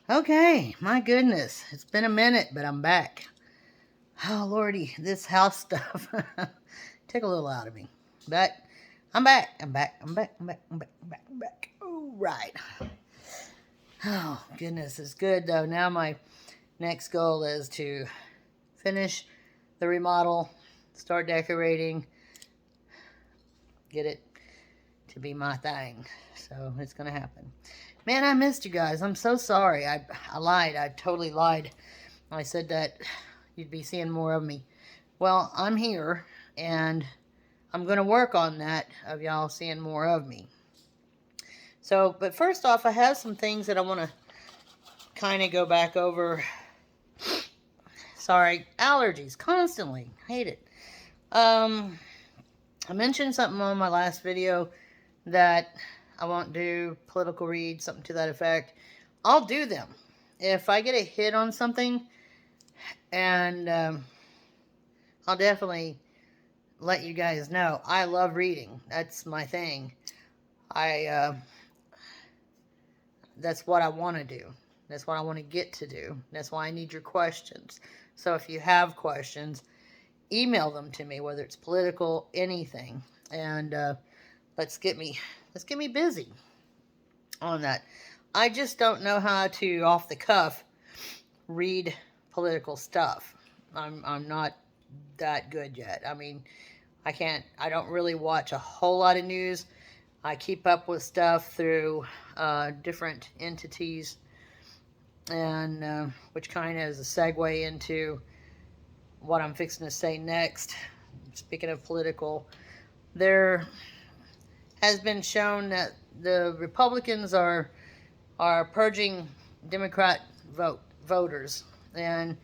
Okay, my goodness. It's been a minute, but I'm back. Oh, Lordy, this house stuff took a little out of me. But I'm back. I'm back. I'm back. I'm back. I'm back. I'm back. I'm back. All right. Oh, goodness. It's good, though. Now my next goal is to finish the remodel, start decorating, get it to be my thing. So it's going to happen. Man, I missed you guys. I'm so sorry. I lied. I totally lied. I said that you'd be seeing more of me. Well, I'm here, and I'm going to work on that, of y'all seeing more of me. So, but first off, I have some things that I want to kind of go back over. Sorry, allergies, constantly. Hate it. I mentioned something on my last video that I won't do political reads, something to that effect. I'll do them. If I get a hit on something, and I'll definitely let you guys know. I love reading. That's my thing. That's what I want to do. That's what I want to get to do. That's why I need your questions. So if you have questions, email them to me, whether it's political, anything, and let's get me busy on that. I just don't know how to, off the cuff, read political stuff. I'm not that good yet. I mean, I don't really watch a whole lot of news. I keep up with stuff through different entities, and which kind of is a segue into what I'm fixing to say next. Speaking of political, there has been shown that the Republicans are purging Democrat voters. And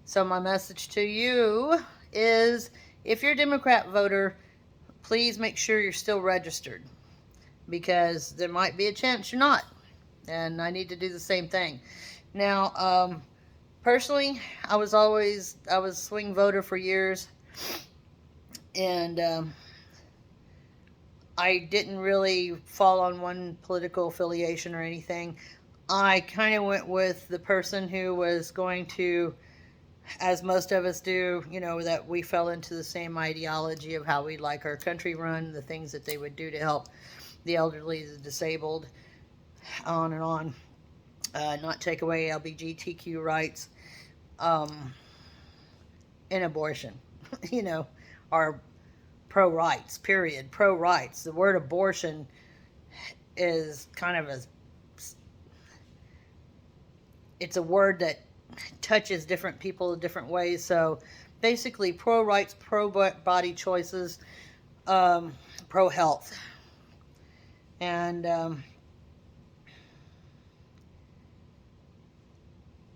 so my message to you is, if you're a Democrat voter, please make sure you're still registered, because there might be a chance you're not. And I need to do the same thing. Now, personally, I was a swing voter for years, and I didn't really fall on one political affiliation or anything. I kind of went with the person who was going to, as most of us do, that we fell into the same ideology of how we'd like our country run, the things that they would do to help the elderly, the disabled, on and on. Not take away LGBTQ rights, in abortion, are pro-rights, period, pro-rights. The word abortion is kind of it's a word that touches different people in different ways. So basically, pro-rights, pro-body choices, pro-health. And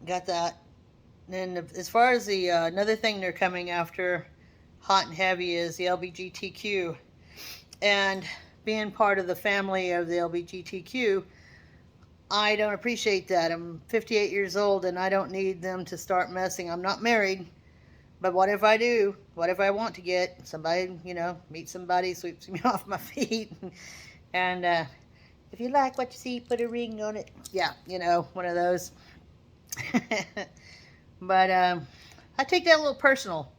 got that. And as far as the another thing they're coming after hot and heavy is the LGBTQ. And being part of the family of the LGBTQ, I don't appreciate that. I'm 58 years old, and I don't need them to start messing. I'm not married, but what if I do? What if I want to get somebody, meet somebody, sweeps me off my feet, and if you like what you see, put a ring on it. Yeah, one of those. But I take that a little personal,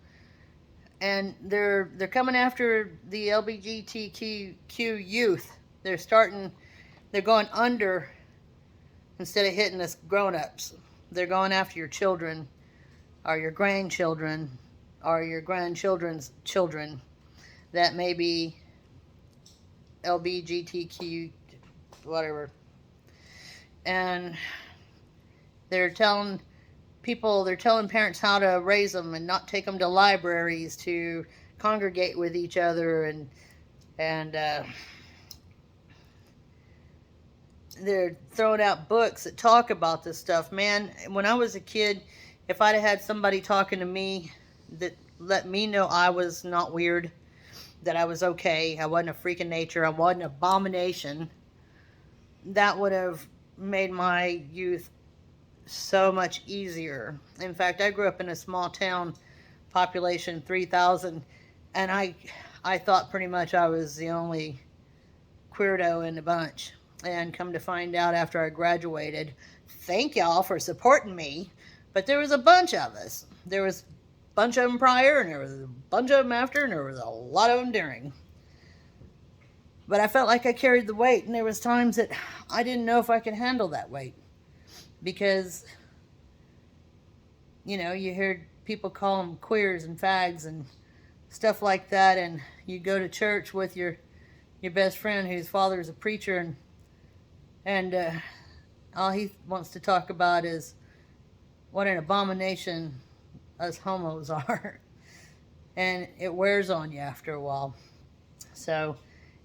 and they're coming after the LGBTQ youth. They're going under instead of hitting us grown-ups. They're going after your children, or your grandchildren, or your grandchildren's children that may be LGBTQ, whatever. And they're telling parents how to raise them and not take them to libraries to congregate with each other, and they're throwing out books that talk about this stuff. Man, when I was a kid, if I'd have had somebody talking to me that let me know I was not weird, that I was okay, I wasn't a freak of nature, I wasn't an abomination, that would have made my youth so much easier. In fact, I grew up in a small town, population 3,000, and I thought pretty much I was the only queerdo in the bunch. And come to find out, after I graduated, thank y'all for supporting me, but there was a bunch of us. There was a bunch of them prior, and there was a bunch of them after, and there was a lot of them during. But I felt like I carried the weight, and there was times that I didn't know if I could handle that weight. Because, you know, you heard people call them queers and fags and stuff like that, and you go to church with your best friend whose father is a preacher, and all he wants to talk about is what an abomination us homos are. And it wears on you after a while. So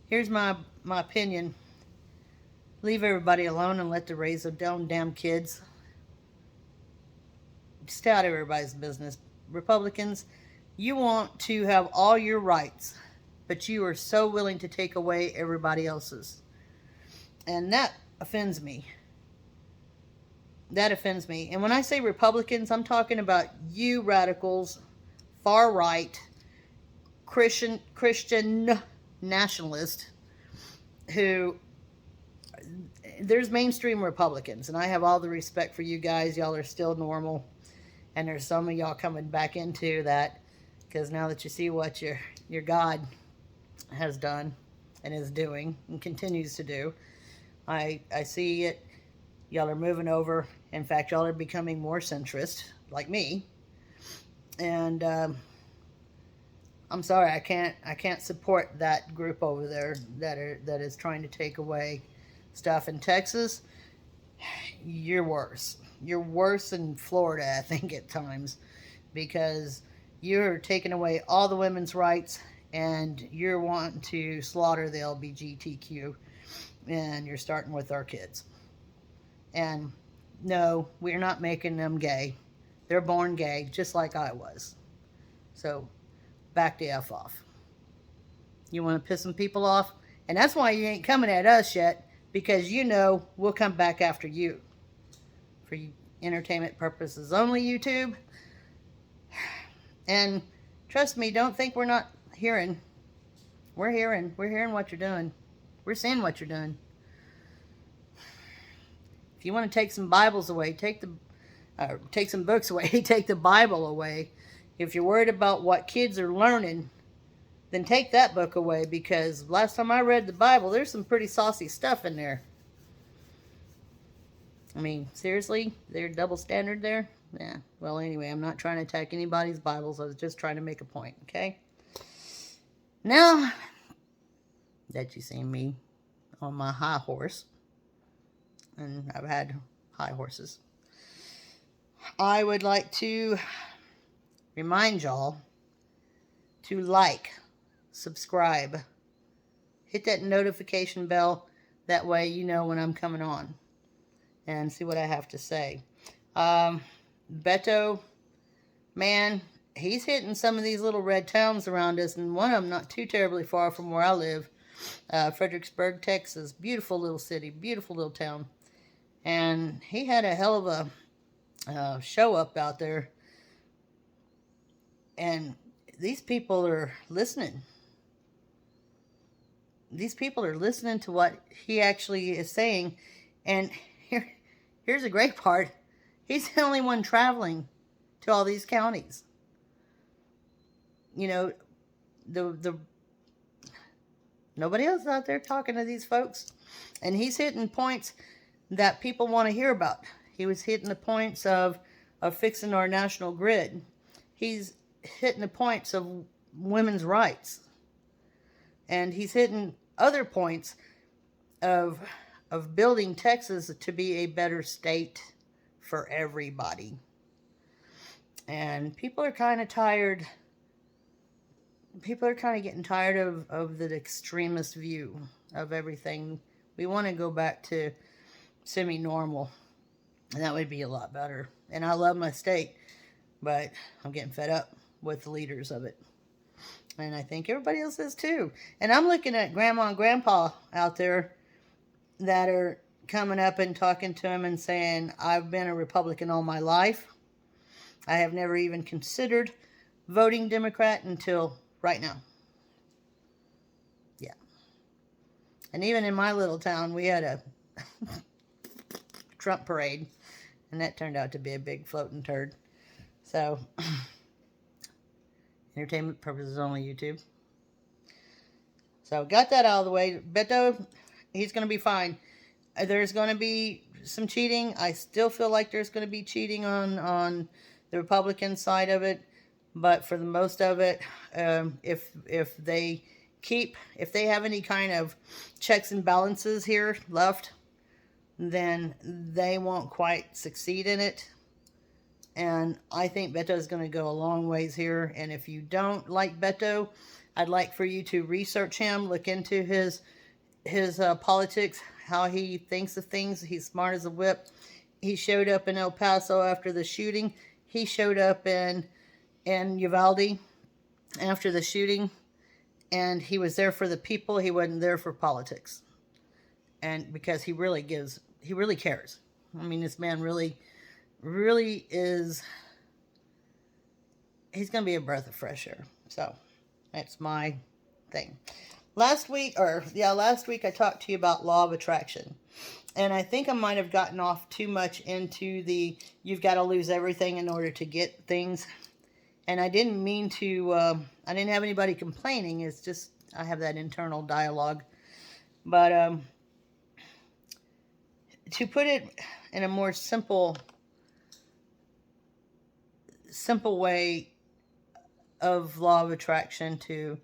here's my opinion. Leave everybody alone and let them raise their own damn kids. Stay out of everybody's business. Republicans, you want to have all your rights, but you are so willing to take away everybody else's. And that offends me. That offends me. And when I say Republicans, I'm talking about you radicals, far right, Christian nationalists, who, there's mainstream Republicans, and I have all the respect for you guys. Y'all are still normal, and there's some of y'all coming back into that, because now that you see what your God has done and is doing and continues to do, I see it. Y'all are moving over. In fact, y'all are becoming more centrist, like me. And I'm sorry, I can't support that group over there that is trying to take away stuff in Texas. You're worse. You're worse than Florida, I think, at times, because you're taking away all the women's rights, and you're wanting to slaughter the LGBTQ, and you're starting with our kids. And no, we're not making them gay. They're born gay, just like I was. So, back the F off. You want to piss some people off? And that's why you ain't coming at us yet, because you know we'll come back after you. For entertainment purposes only, YouTube. And trust me, don't think we're not hearing. We're hearing. We're hearing what you're doing. We're seeing what you're doing. If you want to take some Bibles away, take some books away, take the Bible away. If you're worried about what kids are learning, then take that book away, because last time I read the Bible, there's some pretty saucy stuff in there. I mean, seriously? There's double standard there? Yeah. Well, anyway, I'm not trying to attack anybody's Bibles. I was just trying to make a point, okay? Now that you've seen me on my high horse, and I've had high horses, I would like to remind y'all to like, subscribe, hit that notification bell. That way you know when I'm coming on and see what I have to say. Beto, man, he's hitting some of these little red towns around us, and one of them not too terribly far from where I live, Fredericksburg, Texas. Beautiful little city, beautiful little town. And he had a hell of a show up out there. And these people are listening. These people are listening to what he actually is saying. And here's the great part. He's the only one traveling to all these counties. You know, the nobody else out there talking to these folks. And he's hitting points that people want to hear about. He was hitting the points of fixing our national grid. He's hitting the points of women's rights. And he's hitting other points of building Texas to be a better state for everybody. And people are kind of tired. People are kind of getting tired of the extremist view of everything. We want to go back to semi-normal, and that would be a lot better. And I love my state, but I'm getting fed up with the leaders of it. And I think everybody else is too. And I'm looking at Grandma and Grandpa out there that are coming up and talking to him and saying, I've been a Republican all my life. I have never even considered voting Democrat until right now. Yeah. And even in my little town, we had a Trump parade. And that turned out to be a big floating turd. So, entertainment purposes only, YouTube. So, got that out of the way. Beto, he's going to be fine. There's going to be some cheating. I still feel like there's going to be cheating on the Republican side of it. But for the most of it, if they have any kind of checks and balances here left, then they won't quite succeed in it. And I think Beto is going to go a long ways here. And if you don't like Beto, I'd like for you to research him, look into his politics, how he thinks of things. He's smart as a whip. He showed up in El Paso after the shooting. He showed up in Uvalde after the shooting. And he was there for the people. He wasn't there for politics. And because he really cares. I mean, this man really is, he's going to be a breath of fresh air. So, that's my thing. Last week I talked to you about law of attraction. And I think I might have gotten off too much into you've got to lose everything in order to get things. And I didn't mean to, I didn't have anybody complaining. It's just, I have that internal dialogue. But to put it in a more simple way of law of attraction, to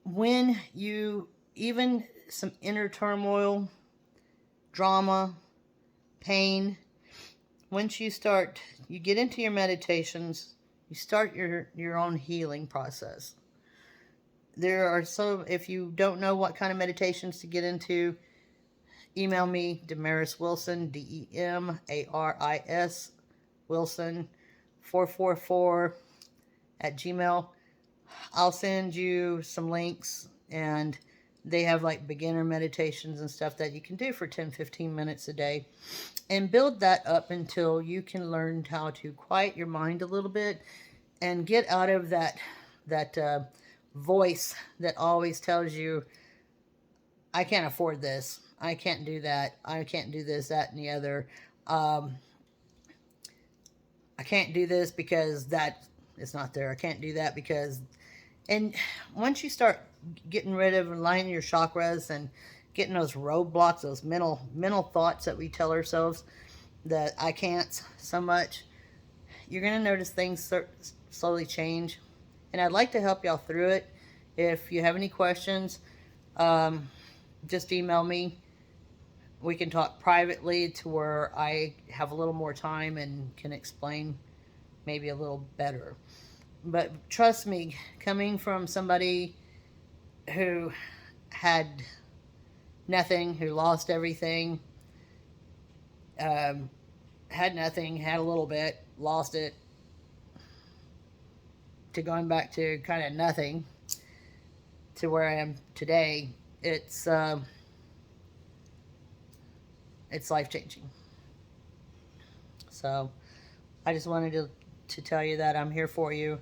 when you, even some inner turmoil, drama, pain, once you get into your meditations, you start your own healing process. There are some, if you don't know what kind of meditations to get into, email me, Demaris Wilson, DEMARIS Wilson 444 at Gmail. I'll send you some links, and they have like beginner meditations and stuff that you can do for 10-15 minutes a day, and build that up until you can learn how to quiet your mind a little bit and get out of that voice that always tells you, I can't afford this, I can't do that, I can't do this, that, and the other. I can't do this because that is not there. I can't do that because... And once you start getting rid of aligning your chakras and getting those roadblocks, those mental thoughts that we tell ourselves that I can't so much, you're going to notice things slowly change. And I'd like to help y'all through it. If you have any questions, just email me. We can talk privately to where I have a little more time and can explain maybe a little better. But trust me, coming from somebody who had nothing, who lost everything, had nothing, had a little bit, lost it, to going back to kind of nothing to where I am today, it's life-changing. So I just wanted to tell you that I'm here for you.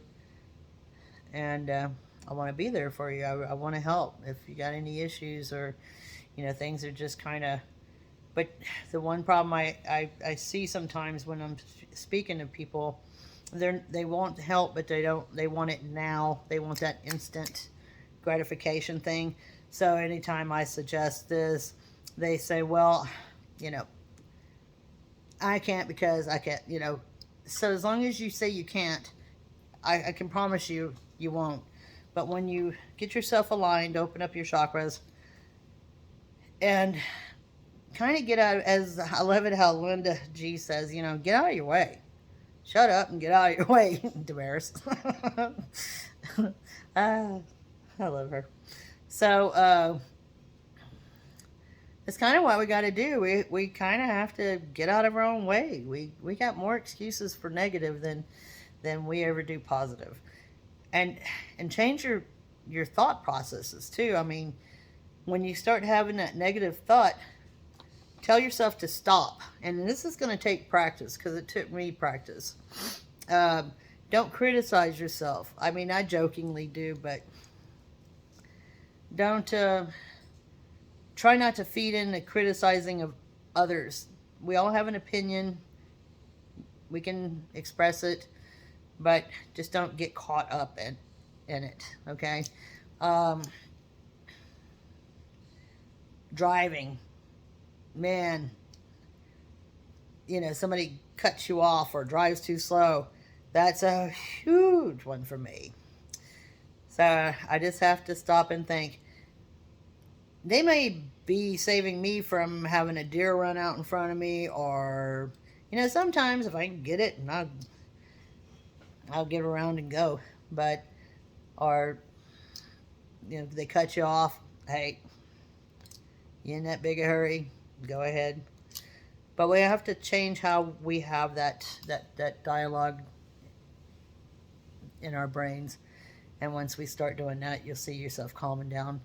And I want to be there for you. I want to help if you got any issues, or things are just kind of... But the one problem I see sometimes when I'm speaking to people, they want help, but they want it now. They want that instant gratification thing. So anytime I suggest this, they say, well, I can't because I can't, So as long as you say you can't, I can promise you, you won't. But when you get yourself aligned, open up your chakras, and kind of get out, as I love it how Linda G says, get out of your way. Shut up and get out of your way, Demaris. I love her. So, it's kind of what we got to do. We kind of have to get out of our own way. We got more excuses for negative than we ever do positive. And change your thought processes too. I mean, when you start having that negative thought, tell yourself to stop. And this is going to take practice, because it took me practice. Don't criticize yourself. I mean, I jokingly do, but don't try not to feed in the criticizing of others. We all have an opinion. We can express it, but just don't get caught up in it, okay? Um, Driving. Man, somebody cuts you off or drives too slow. That's a huge one for me. So I just have to stop and think. They may be saving me from having a deer run out in front of me, or sometimes if I can get it, and I'll get around and go. But or if they cut you off, hey, you in that big a hurry? Go ahead. But we have to change how we have that dialogue in our brains. And once we start doing that, you'll see yourself calming down.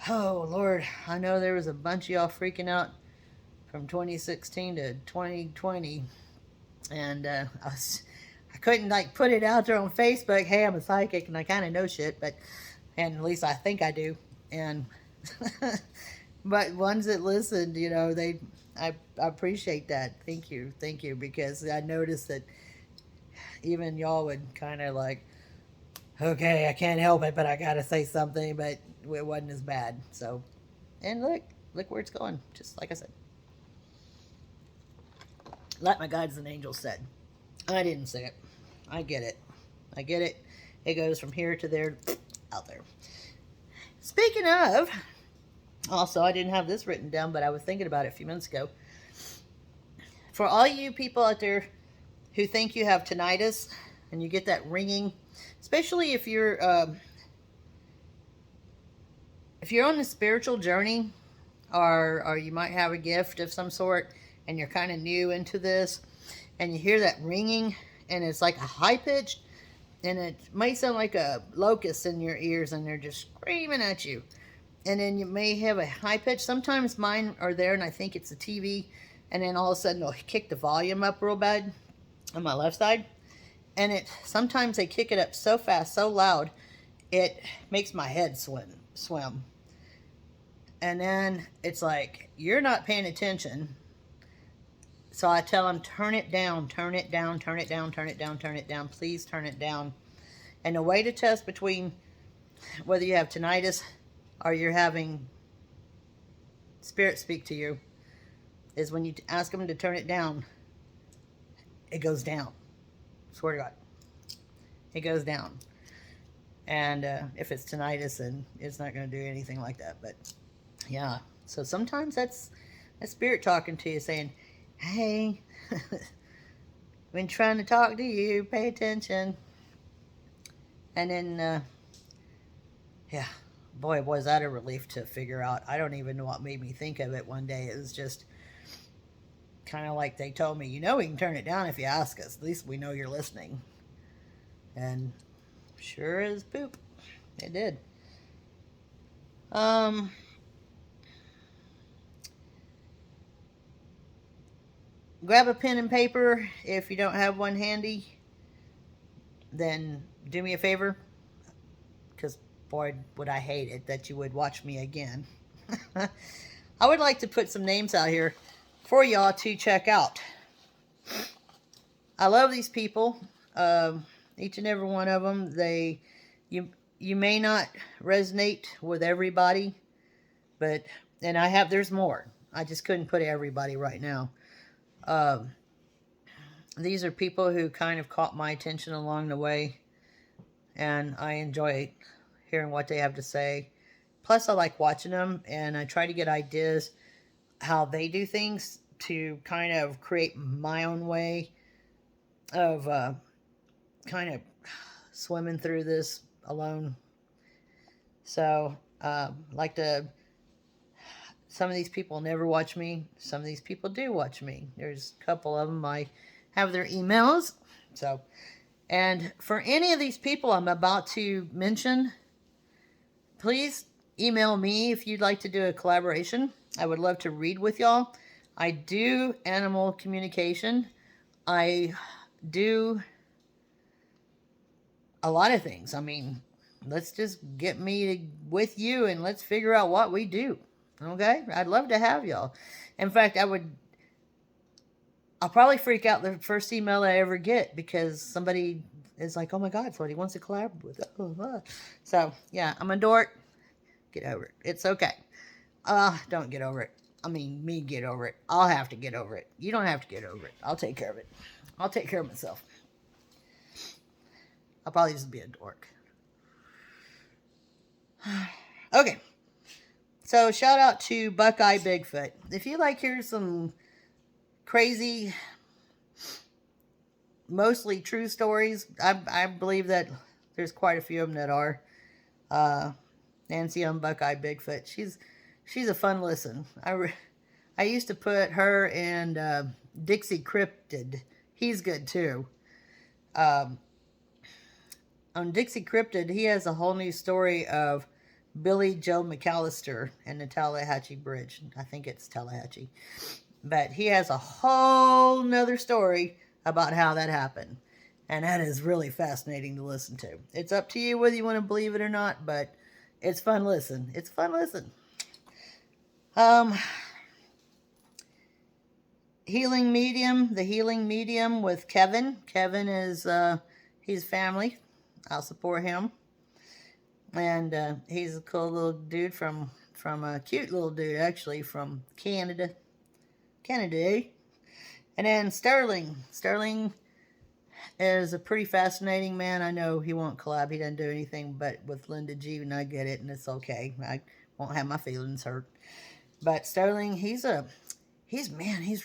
Oh, Lord, I know there was a bunch of y'all freaking out from 2016 to 2020. And I couldn't, put it out there on Facebook, hey, I'm a psychic and I kind of know shit, and at least I think I do. And, but ones that listened, I appreciate that. Thank you, because I noticed that even y'all would kind of okay, I can't help it, but I gotta say something, but it wasn't as bad. So, and look where it's going, just like I said. Like my guides and angels said. I didn't say it. I get it. It goes from here to there, out there. Speaking of, also, I didn't have this written down, but I was thinking about it a few minutes ago. For all you people out there who think you have tinnitus and you get that ringing, especially if you're on a spiritual journey, or you might have a gift of some sort and you're kind of new into this, and you hear that ringing and it's like a high pitch, and it might sound like a locust in your ears and they're just screaming at you. And then you may have a high pitch. Sometimes mine are there and I think it's the TV, and then all of a sudden they'll kick the volume up real bad on my left side. And sometimes they kick it up so fast, so loud, it makes my head swim. And then it's like, you're not paying attention. So I tell them, turn it down, turn it down, turn it down, turn it down, turn it down, please turn it down. And the way to test between whether you have tinnitus or you're having spirit speak to you is when you ask them to turn it down, it goes down. Swear to God. It goes down. And if it's tinnitus, then it's not going to do anything like that. But yeah, so sometimes that's a spirit talking to you saying, hey, been trying to talk to you, pay attention. And then, yeah, boy, was that a relief to figure out. I don't even know what made me think of it one day. It was just kind of like they told me, we can turn it down if you ask us. At least we know you're listening. And sure as poop, it did. Grab a pen and paper. If you don't have one handy, then do me a favor, because boy, would I hate it that you would watch me again. I would like to put some names out here for y'all to check out. I love these people. Each and every one of them. You may not resonate with everybody, but there's more. I just couldn't put everybody right now. These are people who kind of caught my attention along the way, and I enjoy hearing what they have to say. Plus, I like watching them, and I try to get ideas how they do things to kind of create my own way of kind of swimming through this alone. So, some of these people never watch me. Some of these people do watch me. There's a couple of them. I have their emails. So, and for any of these people I'm about to mention, please email me if you'd like to do a collaboration. I would love to read with y'all. I do animal communication. I do a lot of things. I mean, let's just get me with you and let's figure out what we do. Okay? I'd love to have y'all. In fact, I'll probably freak out the first email I ever get because somebody is like, oh my God, it's what he wants to collaborate with. So, yeah, I'm a dork. Get over it. It's okay. Don't get over it. I mean, me get over it. I'll have to get over it. You don't have to get over it. I'll take care of it. I'll take care of myself. I'll probably just be a dork. Okay. So, shout out to Buckeye Bigfoot. If you like hear some crazy, mostly true stories, I believe that there's quite a few of them that are. Nancy on Buckeye Bigfoot. She's a fun listen. I used to put her and Dixie Cryptid. He's good too. On Dixie Cryptid, he has a whole new story of Billy Joe McAllister and the Tallahatchie Bridge. I think it's Tallahatchie. But he has a whole nother story about how that happened. And that is really fascinating to listen to. It's up to you whether you want to believe it or not, but it's fun listen. It's fun listen. Healing Medium, the Healing Medium with Kevin. Kevin is, he's family. I'll support him. And he's a cool little dude from a cute little dude, actually, from Canada. Canada. And then Sterling. Sterling is a pretty fascinating man. I know he won't collab. He doesn't do anything but with Linda G, and I get it, and it's okay. I won't have my feelings hurt. But Sterling, he's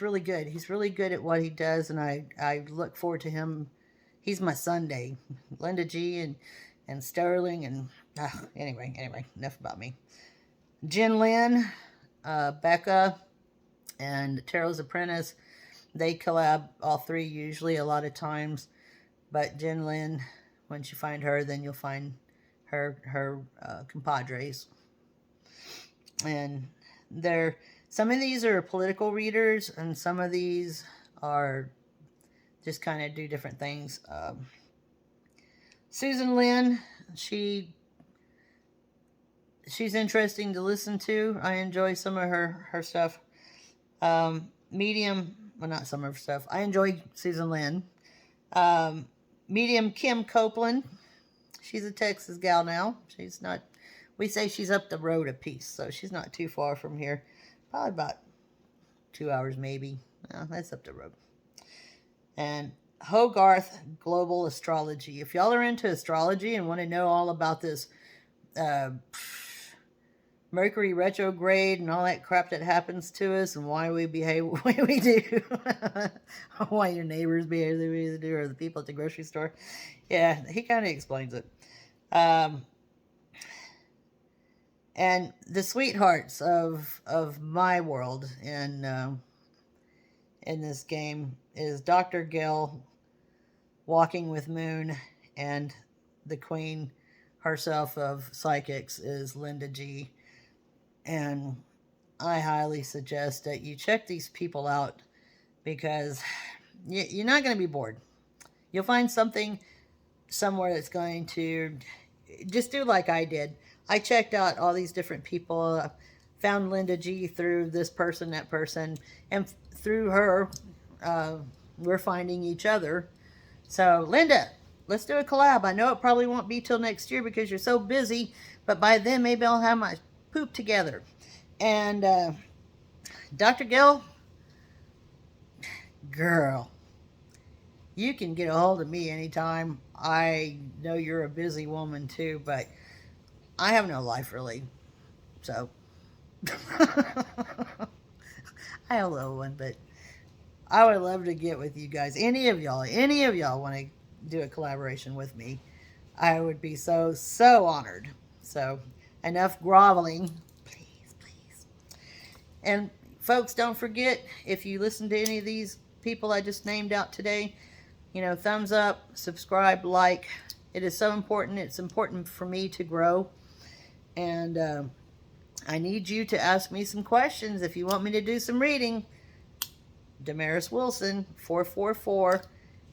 really good. He's really good at what he does, and I look forward to him. He's my Sunday. Linda G and Sterling, and anyway, enough about me. Jen Lynn, Becca, and Tarot's Apprentice, they collab, all three usually, a lot of times. But Jen Lynn, once you find her, then you'll find her compadres. And some of these are political readers, and some of these are just kind of do different things. Susan Lynn, she's interesting to listen to. I enjoy some of her stuff. Medium, well, not some of her stuff. I enjoy Susan Lynn. Medium Kim Copeland. She's a Texas gal now. She's not, we say she's up the road a piece, so she's not too far from here. Probably about 2 hours maybe. That's up the road. And Hogarth Global Astrology. If y'all are into astrology and want to know all about this Mercury retrograde and all that crap that happens to us and why we behave the way we do, why your neighbors behave the way they do, or the people at the grocery store, yeah, he kind of explains it. And the sweethearts of my world in this game is Dr. Gill, Walking with Moon, and the queen herself of psychics is Linda G. And I highly suggest that you check these people out because you're not going to be bored. You'll find something somewhere that's going to just do like I did. I checked out all these different people, found Linda G through this person, that person, and through her, we're finding each other. So, Linda, let's do a collab. I know it probably won't be till next year because you're so busy, but by then maybe I'll have my poop together. And Dr. Gill, girl, you can get a hold of me anytime. I know you're a busy woman too, but I have no life really. So I have a little one, but I would love to get with you guys. Any of y'all want to do a collaboration with me, I would be so honored. So enough groveling. Please. And folks, don't forget, if you listen to any of these people I just named out today, thumbs up, subscribe, like. It is so important. It's important for me to grow. And I need you to ask me some questions if you want me to do some reading. Damaris Wilson 444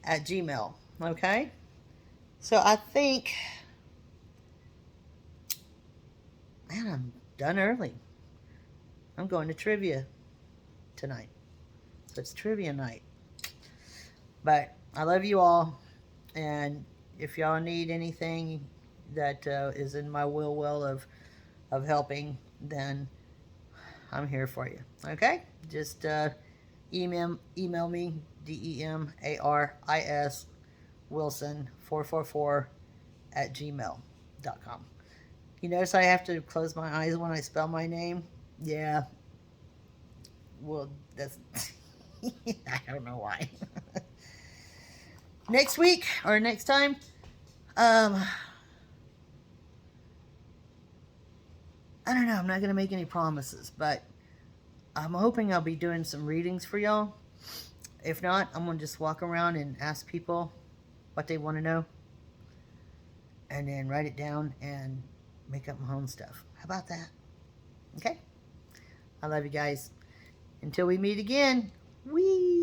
at Gmail. Okay? So I think, man, I'm done early. I'm going to trivia tonight. So it's trivia night. But I love you all. And if y'all need anything that is in my will of helping, then I'm here for you. Okay? Just email me, DEMARIS Wilson 444 at gmail.com. You notice I have to close my eyes when I spell my name? Yeah. Well, that's... I don't know why. Next week, or next time, I don't know. I'm not going to make any promises, but I'm hoping I'll be doing some readings for y'all. If not, I'm going to just walk around and ask people what they want to know, and then write it down and make up my own stuff. How about that? Okay? I love you guys. Until we meet again, wee!